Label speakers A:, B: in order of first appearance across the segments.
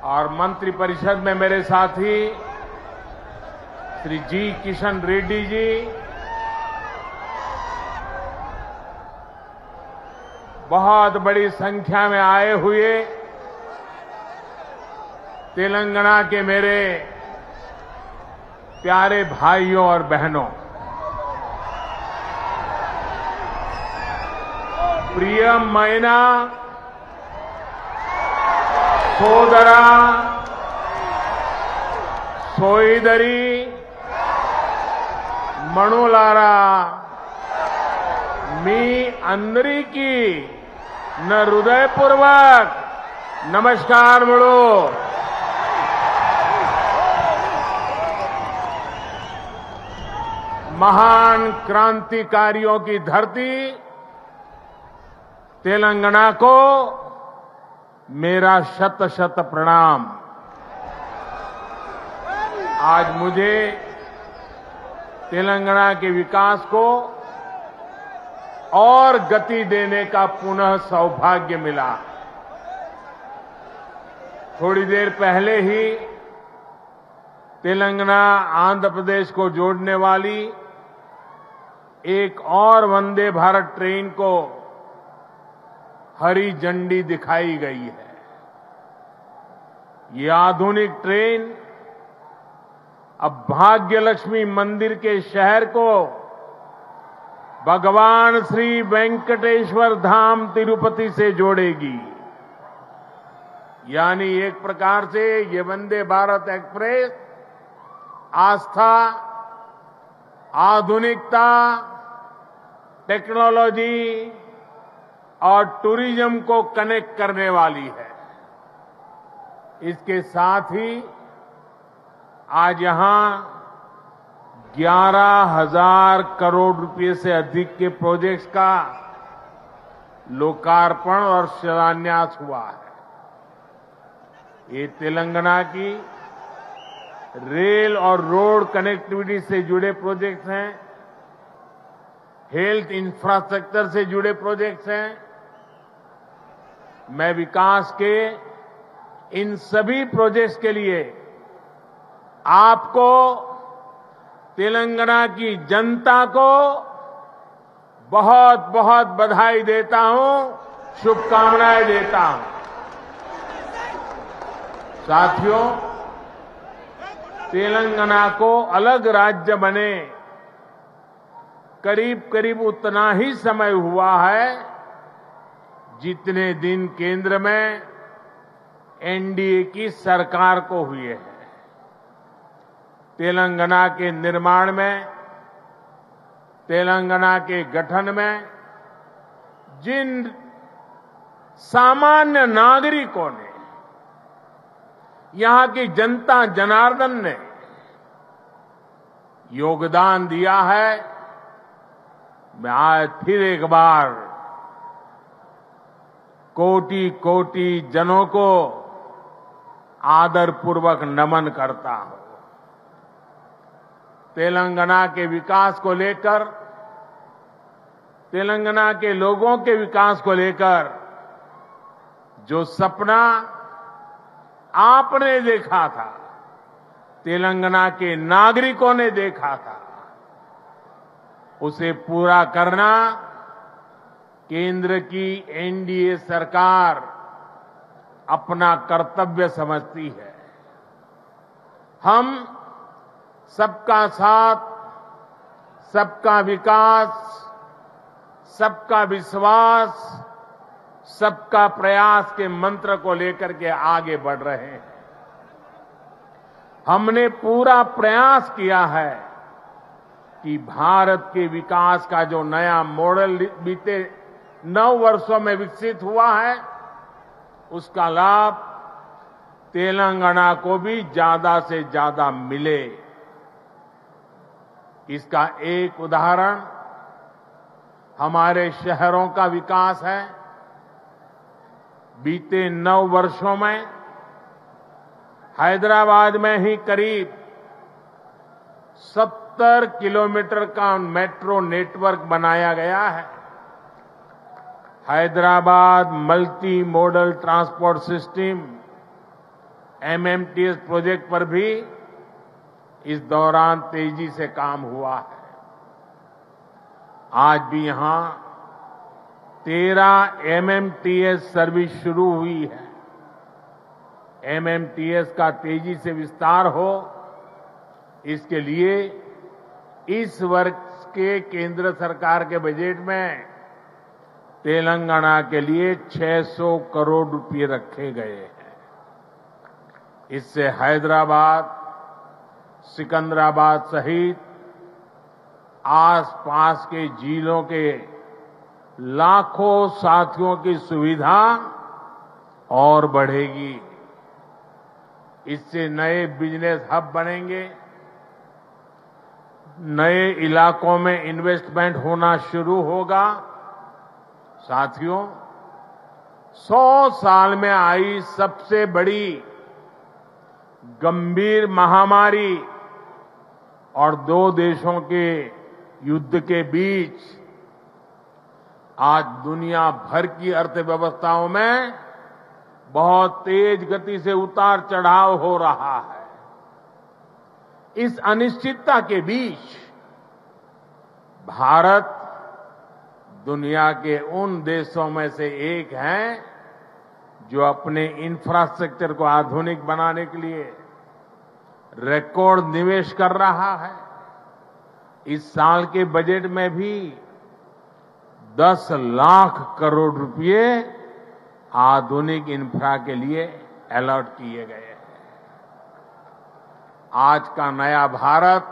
A: और मंत्रिपरिषद में मेरे साथी श्री जी किशन रेड्डी जी, बहुत बड़ी संख्या में आए हुए तेलंगाना के मेरे प्यारे भाइयों और बहनों, प्रियమైన సోదరా సోదరి మణులారా, మీ అందరికీ నా హృదయపూర్వक నమస్కారములు। महान क्रांतिकारियों की धरती तेलंगाना को मेरा शत शत प्रणाम। आज मुझे तेलंगाना के विकास को और गति देने का पुनः सौभाग्य मिला। थोड़ी देर पहले ही तेलंगाना आंध्र प्रदेश को जोड़ने वाली एक और वंदे भारत ट्रेन को हरी झंडी दिखाई गई है। ये आधुनिक ट्रेन अब भाग्यलक्ष्मी मंदिर के शहर को भगवान श्री वेंकटेश्वर धाम तिरुपति से जोड़ेगी। यानी एक प्रकार से ये वंदे भारत एक्सप्रेस आस्था, आधुनिकता, टेक्नोलॉजी और टूरिज्म को कनेक्ट करने वाली है। इसके साथ ही आज यहां 11,000 करोड़ रुपए से अधिक के प्रोजेक्ट्स का लोकार्पण और शिलान्यास हुआ है। ये तेलंगाना की रेल और रोड कनेक्टिविटी से जुड़े प्रोजेक्ट्स हैं, हेल्थ इंफ्रास्ट्रक्चर से जुड़े प्रोजेक्ट्स हैं। मैं विकास के इन सभी प्रोजेक्ट्स के लिए आपको, तेलंगाना की जनता को बहुत बहुत बधाई देता हूं, शुभकामनाएं देता हूं। साथियों, तेलंगाना को अलग राज्य बने करीब करीब उतना ही समय हुआ है जितने दिन केंद्र में एनडीए की सरकार को हुए हैं। तेलंगाना के निर्माण में, तेलंगाना के गठन में जिन सामान्य नागरिकों ने, यहां की जनता जनार्दन ने योगदान दिया है, मैं आज फिर एक बार कोटि कोटि जनों को आदरपूर्वक नमन करता हूं। तेलंगाना के विकास को लेकर, तेलंगाना के लोगों के विकास को लेकर जो सपना आपने देखा था, तेलंगाना के नागरिकों ने देखा था, उसे पूरा करना केंद्र की एनडीए सरकार अपना कर्तव्य समझती है। हम सबका साथ, सबका विकास, सबका विश्वास, सबका प्रयास के मंत्र को लेकर के आगे बढ़ रहे हैं। हमने पूरा प्रयास किया है कि भारत के विकास का जो नया मॉडल बीते 9 वर्षों में विकसित हुआ है, उसका लाभ तेलंगाना को भी ज्यादा से ज्यादा मिले। इसका एक उदाहरण हमारे शहरों का विकास है। बीते 9 वर्षों में हैदराबाद में ही करीब 70 किलोमीटर का मेट्रो नेटवर्क बनाया गया है। Hyderabad multi modal transport system MMTS project पर भी इस दौरान तेजी से काम हुआ है। आज भी यहां 13 एमएमटीएस सर्विस शुरू हुई है। एमएमटीएस का तेजी से विस्तार हो, इसके लिए इस वर्ष के केंद्र सरकार के बजट में तेलंगाना के लिए 600 करोड़ रुपए रखे गए हैं। इससे हैदराबाद, सिकंदराबाद सहित आसपास के जिलों के लाखों साथियों की सुविधा और बढ़ेगी। इससे नए बिजनेस हब बनेंगे, नए इलाकों में इन्वेस्टमेंट होना शुरू होगा। साथियों, 100 साल में आई सबसे बड़ी गंभीर महामारी और 2 देशों के युद्ध के बीच आज दुनिया भर की अर्थव्यवस्थाओं में बहुत तेज गति से उतार चढ़ाव हो रहा है। इस अनिश्चितता के बीच भारत दुनिया के उन देशों में से एक है जो अपने इंफ्रास्ट्रक्चर को आधुनिक बनाने के लिए रिकॉर्ड निवेश कर रहा है। इस साल के बजट में भी 10 लाख करोड़ रुपए आधुनिक इंफ्रा के लिए अलॉट किए गए हैं। आज का नया भारत,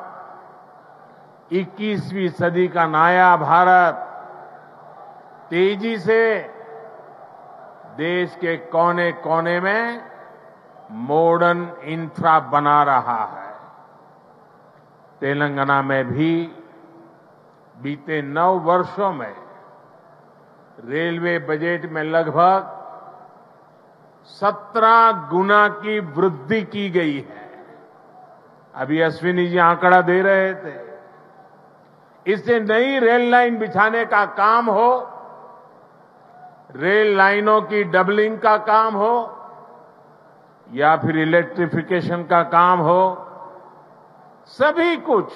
A: 21वीं सदी का नया भारत तेजी से देश के कोने कोने में मॉडर्न इंफ्रा बना रहा है। तेलंगाना में भी बीते 9 वर्षों में रेलवे बजट में लगभग 17 गुना की वृद्धि की गई है। अभी अश्विनी जी आंकड़ा दे रहे थे। इससे नई रेल लाइन बिछाने का काम हो, रेल लाइनों की डबलिंग का काम हो या फिर इलेक्ट्रिफिकेशन का काम हो, सभी कुछ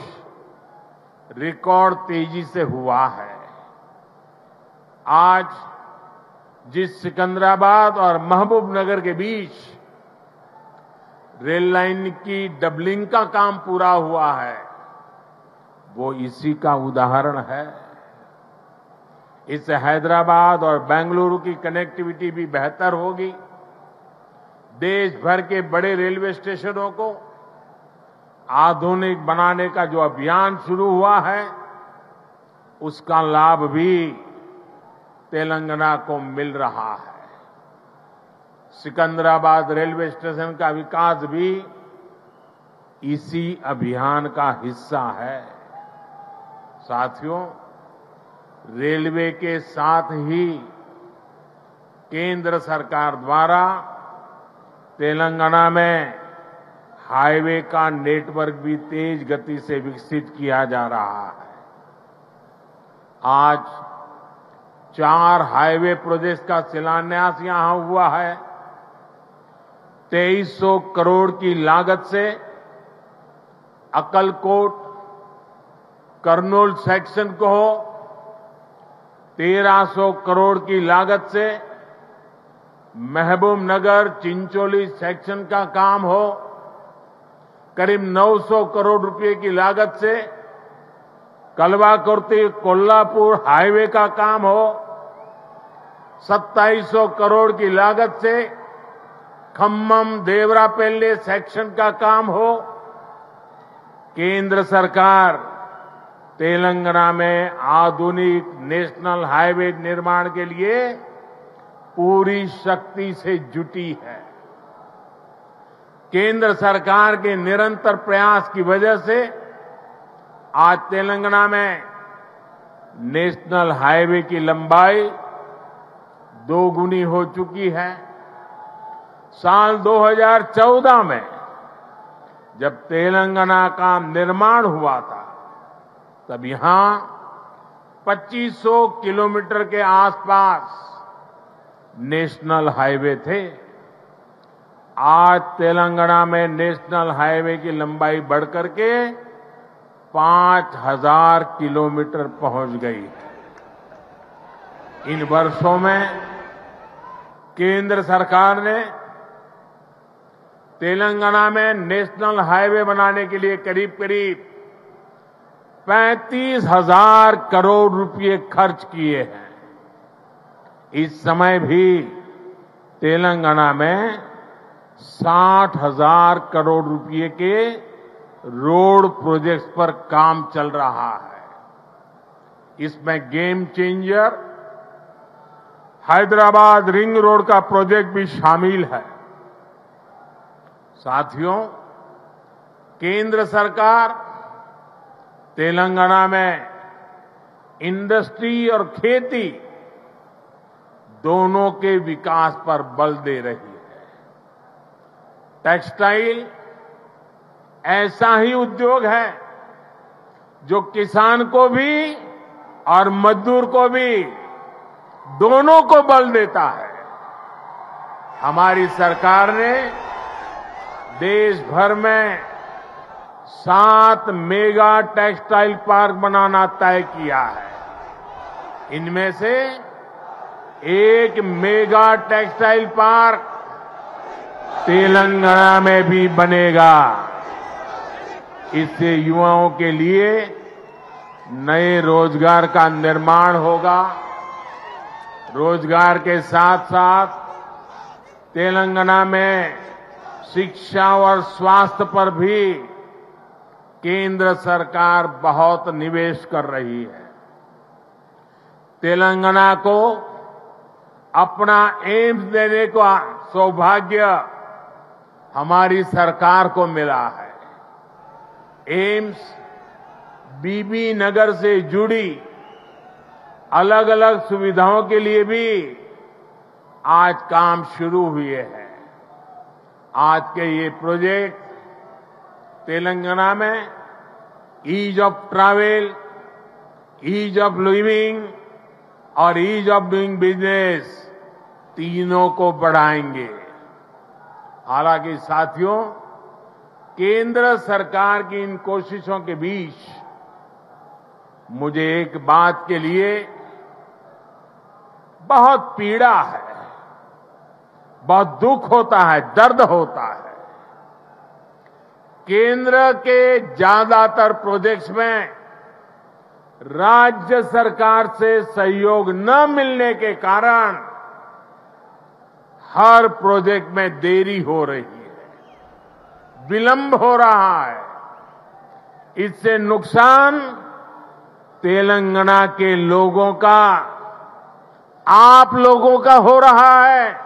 A: रिकॉर्ड तेजी से हुआ है। आज जिस सिकंदराबाद और महबूबनगर के बीच रेल लाइन की डबलिंग का काम पूरा हुआ है, वो इसी का उदाहरण है। इससे हैदराबाद और बेंगलुरु की कनेक्टिविटी भी बेहतर होगी। देश भर के बड़े रेलवे स्टेशनों को आधुनिक बनाने का जो अभियान शुरू हुआ है, उसका लाभ भी तेलंगाना को मिल रहा है। सिकंदराबाद रेलवे स्टेशन का विकास भी इसी अभियान का हिस्सा है। साथियों, रेलवे के साथ ही केंद्र सरकार द्वारा तेलंगाना में हाईवे का नेटवर्क भी तेज गति से विकसित किया जा रहा है। आज 4 हाईवे प्रोजेक्ट का शिलान्यास यहां हुआ है। 2300 करोड़ की लागत से अक्कलकोट कर्नूल सेक्शन को हो, 1300 करोड़ की लागत से महबूबनगर चिंचोली सेक्शन का काम हो, करीब 900 करोड़ रुपए की लागत से कलवाकुर्ती कोल्हापुर हाईवे का काम हो, 2700 करोड़ की लागत से खम्मम देवरापल्ली सेक्शन का काम हो। केंद्र सरकार तेलंगाना में आधुनिक नेशनल हाईवे निर्माण के लिए पूरी शक्ति से जुटी है। केंद्र सरकार के निरंतर प्रयास की वजह से आज तेलंगाना में नेशनल हाईवे की लंबाई 2 गुनी हो चुकी है। साल 2014 में जब तेलंगाना का निर्माण हुआ था, तब यहां 2500 किलोमीटर के आसपास नेशनल हाईवे थे। आज तेलंगाना में नेशनल हाईवे की लंबाई बढ़कर के 5,000 किलोमीटर पहुंच गई है। इन वर्षों में केंद्र सरकार ने तेलंगाना में नेशनल हाईवे बनाने के लिए करीब करीब 35,000 करोड़ रुपए खर्च किए हैं। इस समय भी तेलंगाना में 60,000 करोड़ रुपए के रोड प्रोजेक्ट्स पर काम चल रहा है। इसमें game changer Hyderabad ring road का प्रोजेक्ट भी शामिल है। साथियों, केंद्र सरकार तेलंगाना में इंडस्ट्री और खेती दोनों के विकास पर बल दे रही है। टेक्सटाइल ऐसा ही उद्योग है जो किसान को भी और मजदूर को भी दोनों को बल देता है। हमारी सरकार ने देश भर में 7 मेगा टेक्सटाइल पार्क बनाना तय किया है। इनमें से एक मेगा टेक्सटाइल पार्क तेलंगाना में भी बनेगा। इससे युवाओं के लिए नए रोजगार का निर्माण होगा। रोजगार के साथ साथ तेलंगाना में शिक्षा और स्वास्थ्य पर भी केंद्र सरकार बहुत निवेश कर रही है। तेलंगाना को अपना एम्स देने का सौभाग्य हमारी सरकार को मिला है। एम्स बीबी नगर से जुड़ी अलग अलग सुविधाओं के लिए भी आज काम शुरू हुए हैं। आज के ये प्रोजेक्ट तेलंगाना में ease of travel, ease of living और ईज ऑफ डूइंग बिजनेस तीनों को बढ़ाएंगे। हालांकि साथियों, केंद्र सरकार की इन कोशिशों के बीच मुझे एक बात के लिए बहुत पीड़ा है, बहुत दुख होता है, दर्द होता है। केंद्र के ज्यादातर प्रोजेक्ट्स में राज्य सरकार से सहयोग न मिलने के कारण हर प्रोजेक्ट में देरी हो रही है, विलंब हो रहा है। इससे नुकसान तेलंगाना के लोगों का, आप लोगों का हो रहा है।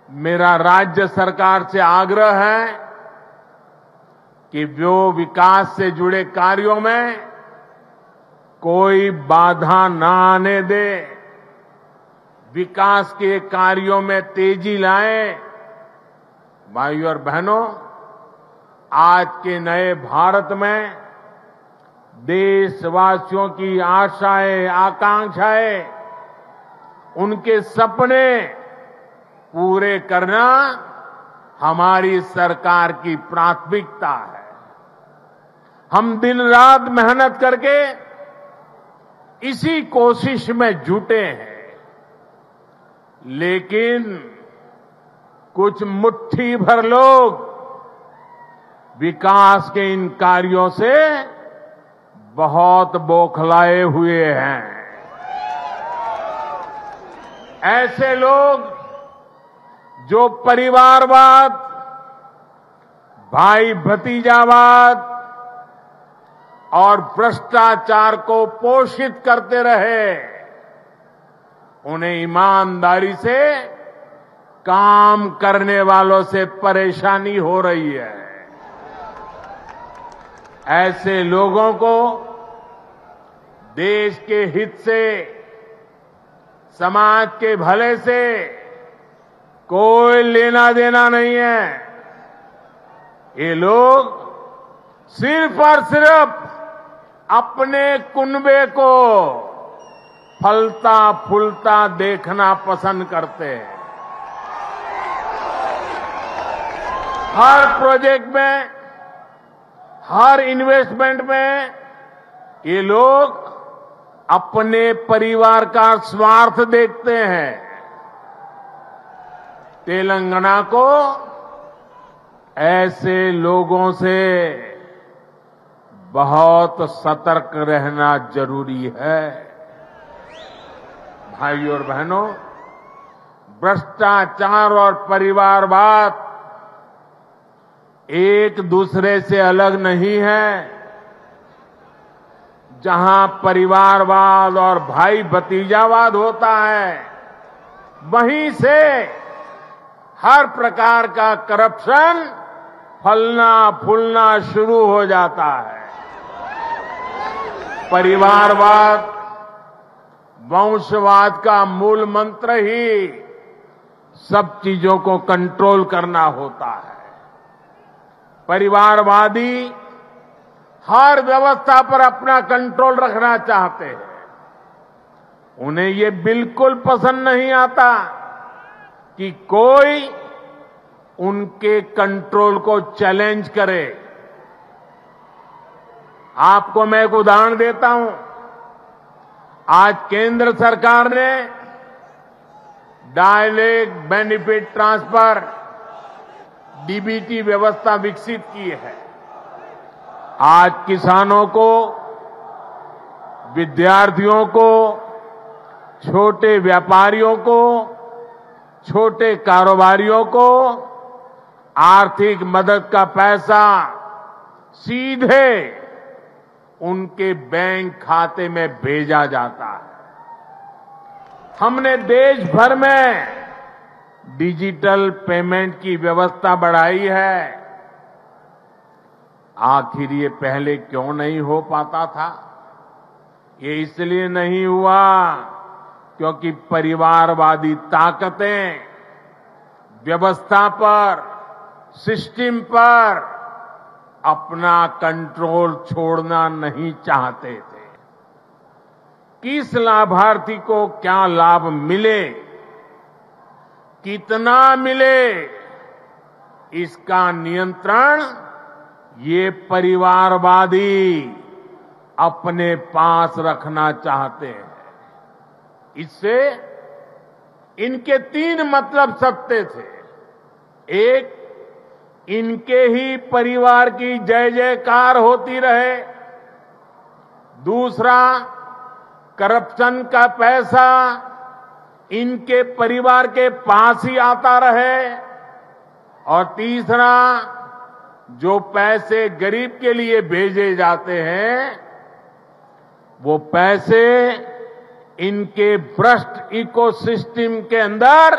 A: मेरा राज्य सरकार से आग्रह है कि वो विकास से जुड़े कार्यों में कोई बाधा न आने दे, विकास के कार्यों में तेजी लाएं। भाइयों और बहनों, आज के नए भारत में देशवासियों की आशाएं, आकांक्षाएं, उनके सपने पूरे करना हमारी सरकार की प्राथमिकता है। हम दिन रात मेहनत करके इसी कोशिश में जुटे हैं, लेकिन कुछ मुट्ठी भर लोग विकास के इन कार्यों से बहुत बौखलाए हुए हैं। ऐसे लोग जो परिवारवाद, भाई भतीजावाद और भ्रष्टाचार को पोषित करते रहे, उन्हें ईमानदारी से काम करने वालों से परेशानी हो रही है। ऐसे लोगों को देश के हित से, समाज के भले से कोई लेना देना नहीं है। ये लोग सिर्फ और सिर्फ अपने कुनबे को फलता फूलता देखना पसंद करते हैं। हर प्रोजेक्ट में, हर इन्वेस्टमेंट में ये लोग अपने परिवार का स्वार्थ देखते हैं। तेलंगाना को ऐसे लोगों से बहुत सतर्क रहना जरूरी है। भाइयों और बहनों, भ्रष्टाचार और परिवारवाद एक दूसरे से अलग नहीं है। जहां परिवारवाद और भाई भतीजावाद होता है, वहीं से हर प्रकार का करप्शन फलना फूलना शुरू हो जाता है। परिवारवाद, वंशवाद का मूल मंत्र ही सब चीजों को कंट्रोल करना होता है। परिवारवादी हर व्यवस्था पर अपना कंट्रोल रखना चाहते हैं। उन्हें ये बिल्कुल पसंद नहीं आता कि कोई उनके कंट्रोल को चैलेंज करे। आपको मैं एक उदाहरण देता हूं। आज केंद्र सरकार ने डायरेक्ट बेनिफिट ट्रांसफर डीबीटी व्यवस्था विकसित की है। आज किसानों को, विद्यार्थियों को, छोटे व्यापारियों को, छोटे कारोबारियों को आर्थिक मदद का पैसा सीधे उनके बैंक खाते में भेजा जाता है। हमने देश भर में डिजिटल पेमेंट की व्यवस्था बढ़ाई है। आखिर ये पहले क्यों नहीं हो पाता था? ये इसलिए नहीं हुआ क्योंकि परिवारवादी ताकतें व्यवस्था पर, सिस्टम पर अपना कंट्रोल छोड़ना नहीं चाहते थे। किस लाभार्थी को क्या लाभ मिले, कितना मिले, इसका नियंत्रण ये परिवारवादी अपने पास रखना चाहते हैं। इससे इनके 3 मतलब सकते थे। एक, इनके ही परिवार की जय जयकार होती रहे। दूसरा, करप्शन का पैसा इनके परिवार के पास ही आता रहे। और तीसरा, जो पैसे गरीब के लिए भेजे जाते हैं, वो पैसे इनके भ्रष्ट इकोसिस्टम के अंदर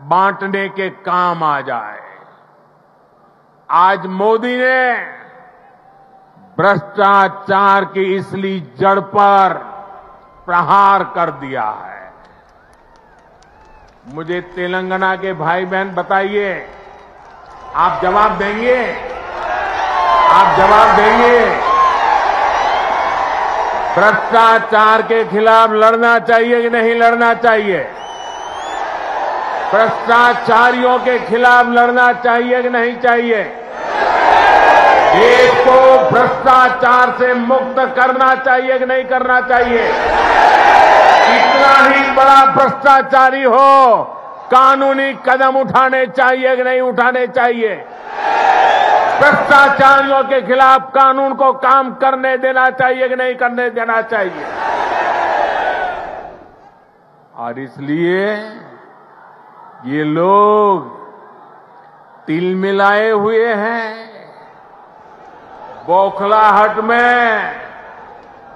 A: बांटने के काम आ जाए। आज मोदी ने भ्रष्टाचार की इसलिए जड़ पर प्रहार कर दिया है। मुझे तेलंगाना के भाई बहन बताइए, आप जवाब देंगे? आप जवाब देंगे? भ्रष्टाचार के खिलाफ लड़ना चाहिए कि नहीं लड़ना चाहिए? भ्रष्टाचारियों के खिलाफ लड़ना चाहिए कि नहीं चाहिए? देश को भ्रष्टाचार से मुक्त करना चाहिए कि नहीं करना चाहिए? कितना ही बड़ा भ्रष्टाचारी हो, कानूनी कदम उठाने चाहिए कि नहीं उठाने चाहिए? भ्रष्टाचारियों के खिलाफ कानून को काम करने देना चाहिए कि नहीं करने देना चाहिए? और इसलिए ये लोग तिल मिलाए हुए हैं। बौखलाहट में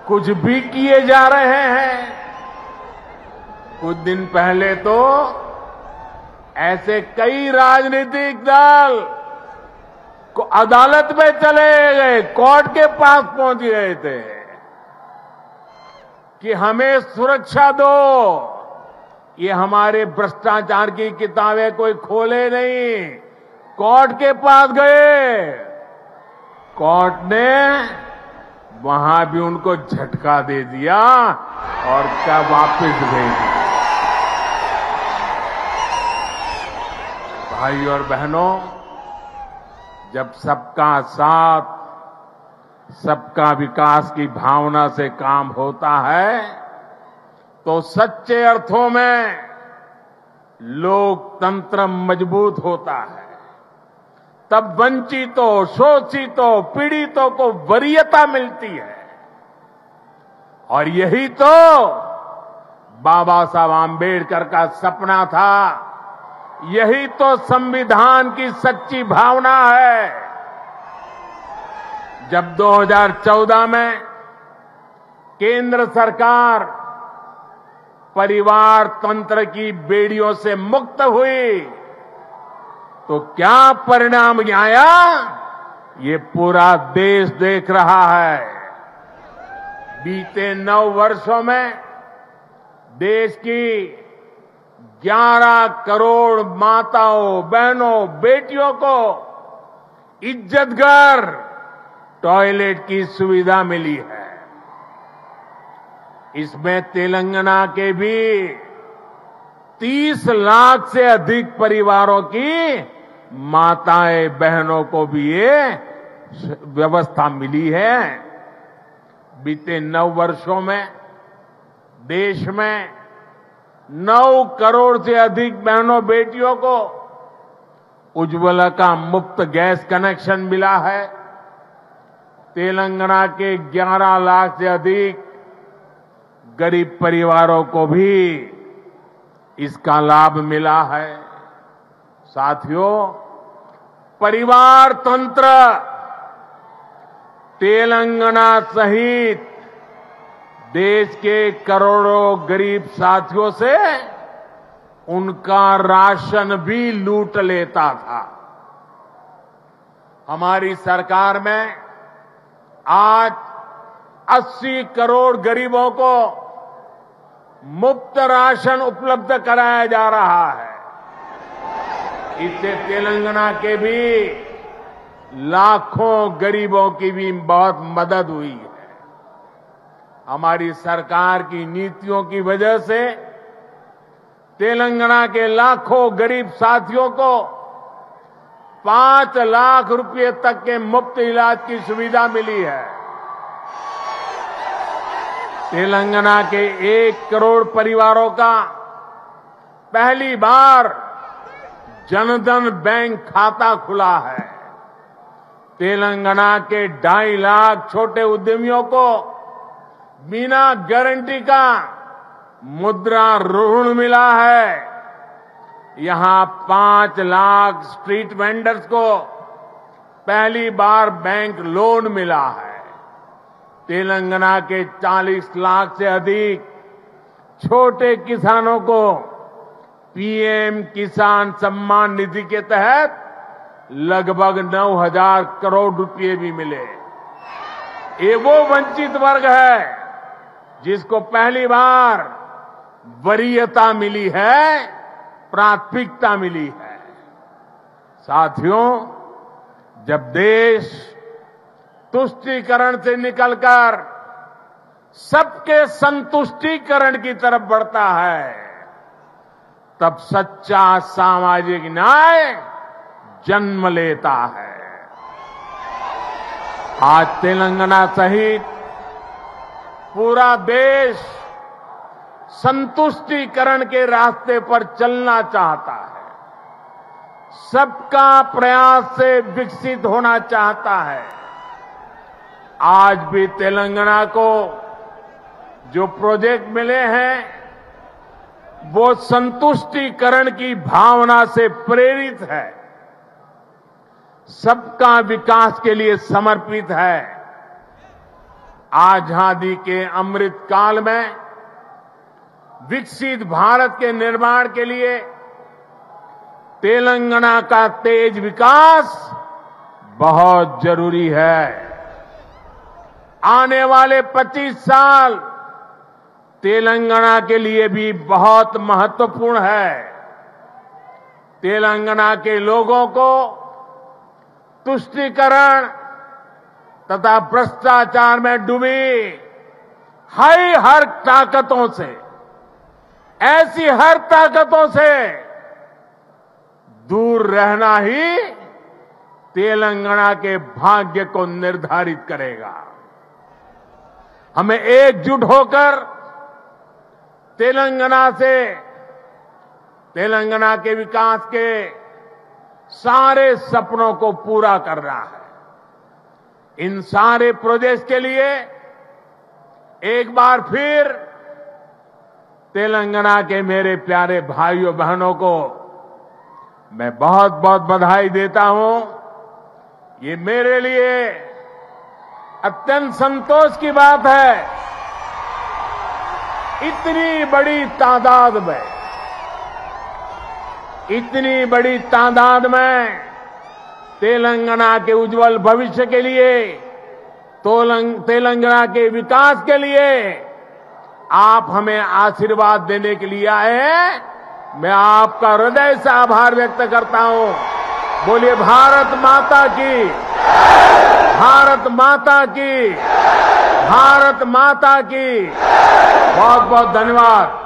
A: कुछ भी किए जा रहे हैं। कुछ दिन पहले तो ऐसे कई राजनीतिक दल को अदालत में चले गए, कोर्ट के पास पहुंच गए थे कि हमें सुरक्षा दो। ये हमारे भ्रष्टाचार की किताबें कोई खोले नहीं, कोर्ट के पास गए। कोर्ट ने वहां भी उनको झटका दे दिया और क्या वापस भेज दिया। भाई और बहनों, जब सबका साथ, सबका विकास की भावना से काम होता है तो सच्चे अर्थों में लोकतंत्र मजबूत होता है। तब वंचितों, शोषितों, पीड़ितों को वरीयता मिलती है। और यही तो बाबा साहब आम्बेडकर का सपना था, यही तो संविधान की सच्ची भावना है। जब 2014 में केंद्र सरकार परिवार तंत्र की बेड़ियों से मुक्त हुई तो क्या परिणाम आया, ये पूरा देश देख रहा है। बीते 9 वर्षों में देश की 11 करोड़ माताओं, बहनों, बेटियों को इज्जतघर टॉयलेट की सुविधा मिली है। इसमें तेलंगाना के भी 30 लाख से अधिक परिवारों की माताएं, बहनों को भी ये व्यवस्था मिली है। बीते 9 वर्षों में देश में 9 करोड़ से अधिक बहनों, बेटियों को उज्ज्वला का मुफ्त गैस कनेक्शन मिला है। तेलंगाना के 11 लाख से अधिक गरीब परिवारों को भी इसका लाभ मिला है। साथियों, परिवार तंत्र तेलंगाना सहित देश के करोड़ों गरीब साथियों से उनका राशन भी लूट लेता था। हमारी सरकार में आज 80 करोड़ गरीबों को मुफ्त राशन उपलब्ध कराया जा रहा है। इससे तेलंगाना के भी लाखों गरीबों की भी बहुत मदद हुई है। हमारी सरकार की नीतियों की वजह से तेलंगाना के लाखों गरीब साथियों को 5 लाख रुपए तक के मुफ्त इलाज की सुविधा मिली है। तेलंगाना के 1 करोड़ परिवारों का पहली बार जनधन बैंक खाता खुला है। तेलंगाना के 2.5 लाख छोटे उद्यमियों को बिना गारंटी का मुद्रा ऋण मिला है। यहां 5 लाख स्ट्रीट वेंडर्स को पहली बार बैंक लोन मिला है। तेलंगाना के 40 लाख से अधिक छोटे किसानों को पीएम किसान सम्मान निधि के तहत लगभग 9,000 करोड़ रुपए भी मिले। ये वो वंचित वर्ग है जिसको पहली बार वरीयता मिली है, प्राथमिकता मिली है। साथियों, जब देश तुष्टीकरण से निकलकर सबके संतुष्टीकरण की तरफ बढ़ता है, तब सच्चा सामाजिक न्याय जन्म लेता है। आज तेलंगाना सहित पूरा देश संतुष्टीकरण के रास्ते पर चलना चाहता है, सबका प्रयास से विकसित होना चाहता है। आज भी तेलंगाना को जो प्रोजेक्ट मिले हैं वो संतुष्टीकरण की भावना से प्रेरित है, सबका विकास के लिए समर्पित है। आजादी के अमृत काल में विकसित भारत के निर्माण के लिए तेलंगाना का तेज विकास बहुत जरूरी है। आने वाले 25 साल तेलंगाना के लिए भी बहुत महत्वपूर्ण है। तेलंगाना के लोगों को तुष्टीकरण तथा भ्रष्टाचार में डूबी हर ताकतों से, ऐसी हर ताकतों से दूर रहना ही तेलंगाना के भाग्य को निर्धारित करेगा। हमें एकजुट होकर तेलंगाना के विकास के सारे सपनों को पूरा करना है। इन सारे प्रोजेक्ट्स के लिए एक बार फिर तेलंगाना के मेरे प्यारे भाइयों बहनों को मैं बहुत बहुत बधाई देता हूं। ये मेरे लिए अत्यंत संतोष की बात है, इतनी बड़ी तादाद में तेलंगाना के उज्जवल भविष्य के लिए, तेलंगाना के विकास के लिए आप हमें आशीर्वाद देने के लिए आए हैं। मैं आपका हृदय से आभार व्यक्त करता हूं। बोलिए भारत माता की, भारत माता की, भारत माता की। बहुत बहुत धन्यवाद।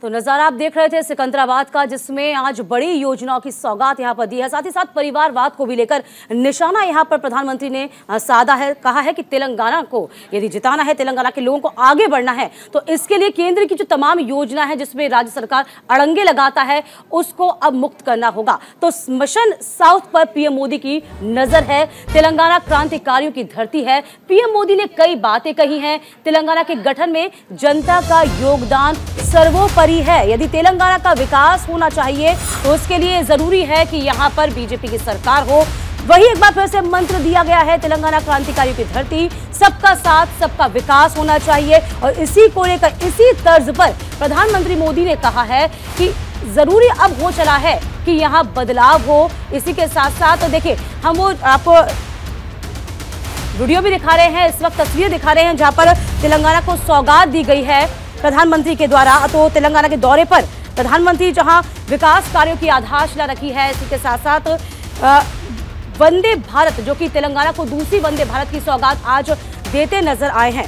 B: तो नजारा आप देख रहे थे सिकंदराबाद का, जिसमें आज बड़ी योजनाओं की सौगात यहां पर दी है। साथ ही साथ परिवारवाद को भी लेकर निशाना यहां पर प्रधानमंत्री ने साधा है। कहा है कि तेलंगाना को यदि जिताना है, तेलंगाना के लोगों को आगे बढ़ना है, तो इसके लिए केंद्र की जो तमाम योजना है जिसमें राज्य सरकार अड़ंगे लगाता है, उसको अब मुक्त करना होगा। तो मिशन साउथ पर पीएम मोदी की नजर है। तेलंगाना क्रांतिकारियों की धरती है। पीएम मोदी ने कई बातें कही हैं। तेलंगाना के गठन में जनता का योगदान सर्वोपरि है। यदि तेलंगाना का विकास होना चाहिए तो उसके लिए जरूरी है कि यहां पर बीजेपी की सरकार हो। वही एक बार फिर से मंत्र दिया गया है, तेलंगाना क्रांतिकारियों की धरती, सबका साथ सबका विकास होना चाहिए। और इसी को लेकर, इसी तर्ज पर प्रधानमंत्री मोदी ने कहा है कि जरूरी अब हो चला है कि यहां बदलाव हो। इसी के साथ साथ देखिए, हम वो आपको वीडियो भी दिखा रहे हैं, इस वक्त तस्वीरें दिखा रहे हैं जहां पर तेलंगाना को सौगात दी गई है प्रधानमंत्री के द्वारा। तो तेलंगाना के दौरे पर प्रधानमंत्री जहां विकास कार्यों की आधारशिला रखी है, इसी के साथ साथ वंदे भारत, जो कि तेलंगाना को दूसरी वंदे भारत की सौगात आज देते नजर आए हैं।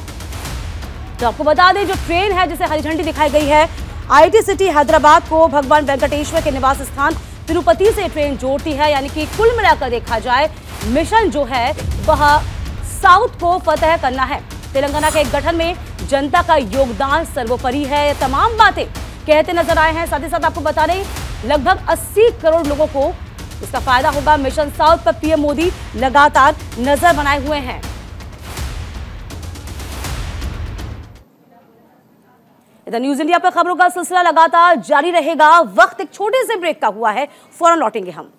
B: तो आपको बता दें, जो ट्रेन है जिसे हरी झंडी दिखाई गई है, आईटी सिटी हैदराबाद को भगवान वेंकटेश्वर के निवास स्थान तिरुपति से ट्रेन जोड़ती है। यानी कि कुल मिलाकर देखा जाए, मिशन जो है वह साउथ को फतह करना है। तेलंगाना के गठन में जनता का योगदान सर्वोपरि है। ये तमाम बातें कहते नजर आए हैं। साथ ही साथ आपको बता दें, लगभग 80 करोड़ लोगों को इसका फायदा होगा। मिशन साउथ पर पीएम मोदी लगातार नजर बनाए हुए हैं। इधर न्यूज इंडिया पर खबरों का सिलसिला लगातार जारी रहेगा। वक्त एक छोटे से ब्रेक का हुआ है, फौरन लौटेंगे हम।